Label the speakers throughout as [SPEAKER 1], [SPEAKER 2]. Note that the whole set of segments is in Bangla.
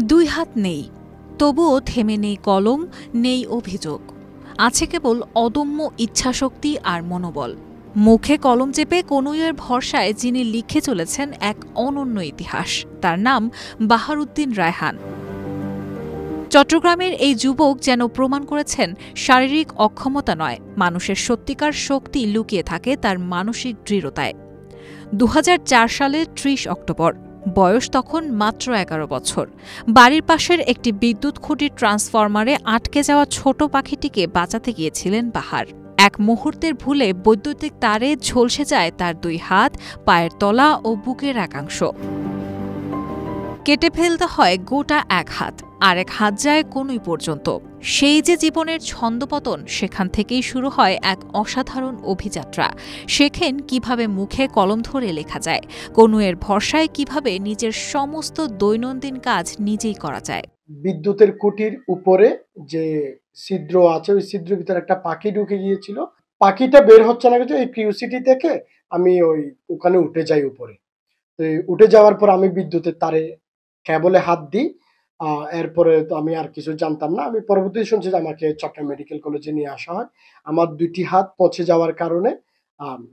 [SPEAKER 1] দুই হাত নেই, তবুও থেমে নেই কলম, নেই অভিযোগ। আছে কেবল অদম্য ইচ্ছাশক্তি আর মনোবল। মুখে কলম চেপে কনুইয়ের ভরসায় যিনি লিখে চলেছেন এক অনন্য ইতিহাস, তার নাম বাহারউদ্দিন রায়হান। চট্টগ্রামের এই যুবক যেন প্রমাণ করেছেন শারীরিক অক্ষমতা নয়, মানুষের সত্যিকার শক্তি লুকিয়ে থাকে তার মানসিক দৃঢ়তায়। ২০০৪ সালের ৩০ অক্টোবর, বয়স তখন মাত্র ১১ বছর। বাড়ির পাশের একটি বিদ্যুৎ খুঁটির ট্রান্সফরমারে আটকে যাওয়া ছোট পাখিটিকে বাঁচাতে গিয়েছিলেন বাহার। এক মুহূর্তের ভুলে বৈদ্যুতিক তারে ঝলসে যায় তার দুই হাত, পায়ের তলা ও বুকের একাংশ। কেটে ফেলতে হয় গোটা এক হাত, আর এক হাত যায় কনুই পর্যন্ত। সেই যে জীবনের ছন্দপতন, সেখান থেকেই শুরু হয় এক অসাধারণ অভিযাত্রা। শেখেন কিভাবে মুখে কলম ধরে লেখা যায়, কনুইয়ের ভরসায় কিভাবে নিজের সমস্ত দৈনন্দিন কাজ নিজেই করা যায়।
[SPEAKER 2] বিদ্যুতের খুঁটির উপরে যে ছিদ্র আছে, ওই ছিদ্রের ভিতরে একটা পাখি ঢুকে গিয়েছিল। পাখিটা বের হচ্ছে না, কিন্তু এই কিউসিটি থেকে আমি ওখানে উঠে যাই উপরে। তো উঠে যাওয়ার পর আমি বিদ্যুতের তারে কেবলে হাত দিই। এরপরে তো আমি আর কিছু জানতাম না। আমি পরবর্তীতে শুনছি যে আমাকে চট্টগ্রাম মেডিকেল কলেজে নিয়ে আসা হয়। আমার ২টি হাত পচে যাওয়ার কারণে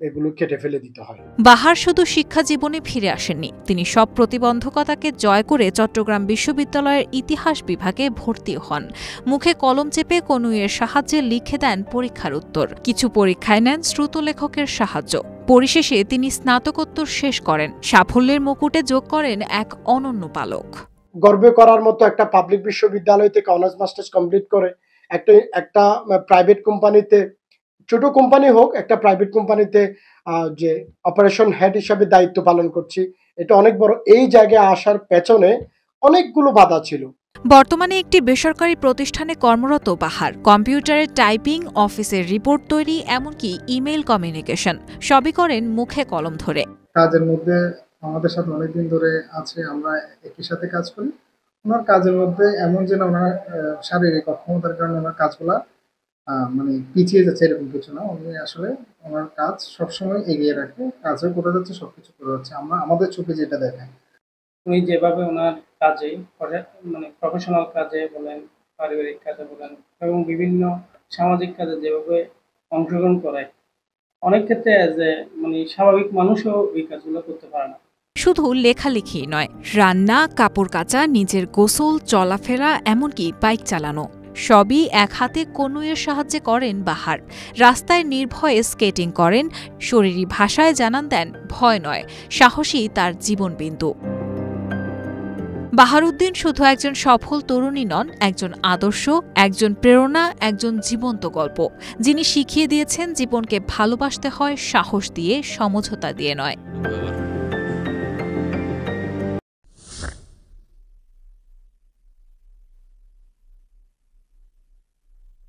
[SPEAKER 2] এগুলো কেটে ফেলে দিতে হয়।
[SPEAKER 1] বাহার শুধু শিক্ষা জীবনে ফিরে আসেননি, তিনি সব প্রতিবন্ধকতাকে জয় করে চট্টগ্রাম বিশ্ববিদ্যালয়ের ইতিহাস বিভাগে ভর্তি হন। মুখে কলম চেপে কনুইয়ের সাহায্যে লিখে দেন পরীক্ষার উত্তর। কিছু পরীক্ষায় নেন শ্রুতলেখকের সাহায্য। পরিশেষে তিনি স্নাতকোত্তর শেষ করেন, সাফল্যের মুকুটে যোগ করেন এক অনন্য পালক।
[SPEAKER 2] গর্বে করার মতো একটা পাবলিক বিশ্ববিদ্যালয় থেকে অনার্স মাস্টার্স কমপ্লিট করে একটা প্রাইভেট কোম্পানিতে, ছোট কোম্পানি হোক, একটা প্রাইভেট কোম্পানিতে যে অপারেশন হেড হিসাবে দায়িত্ব পালন করছি, এটা অনেক বড়। এই জায়গায় আসার পেছনে অনেকগুলো বাধা ছিল।
[SPEAKER 1] বর্তমানে একটি বেসরকারি প্রতিষ্ঠানে কর্মরত বাহার। কম্পিউটারে টাইপিং, অফিসের রিপোর্ট তৈরি, এমনকি ইমেইল কমিউনিকেশন সবই করেন মুখে কলম ধরে।
[SPEAKER 3] কাজের মধ্যে আমাদের সাথে অনেকদিন ধরে আছে, আমরা একই সাথে কাজ করি। ওনার কাজের মধ্যে এমন যেন ওনার শারীরিক অক্ষমতার কারণে ওনার কাজগুলা মানে পিছিয়ে যাচ্ছে এরকম কিছু না। উনি আসলে ওনার কাজ সবসময় এগিয়ে রাখে, কাজও করে যাচ্ছে, সবকিছু করে যাচ্ছে। আমরা আমাদের চোখে যেটা দেখাই,
[SPEAKER 4] উনি যেভাবে ওনার কাজে মানে প্রফেশনাল কাজে বলেন, পারিবারিক কাজে বলেন এবং বিভিন্ন সামাজিক কাজে যেভাবে অংশগ্রহণ করে, অনেক ক্ষেত্রে মানে স্বাভাবিক মানুষও এই কাজগুলো করতে পারে না।
[SPEAKER 1] শুধু লেখালেখি নয়, রান্না, কাপড় কাচা, নিজের গোসল, চলাফেরা, এমনকি বাইক চালানো সবই এক হাতে কনুইয়ের সাহায্যে করেন বাহার। রাস্তায় নির্ভয়ে স্কেটিং করেন, শরীরী ভাষায় জানান দেন ভয় নয়, সাহসী তার জীবনবিন্দু। বাহারউদ্দিন শুধু একজন সফল তরুণী নন, একজন আদর্শ, একজন প্রেরণা, একজন জীবন্ত গল্প, যিনি শিখিয়ে দিয়েছেন জীবনকে ভালোবাসতে হয় সাহস দিয়ে, সমঝোতা দিয়ে নয়।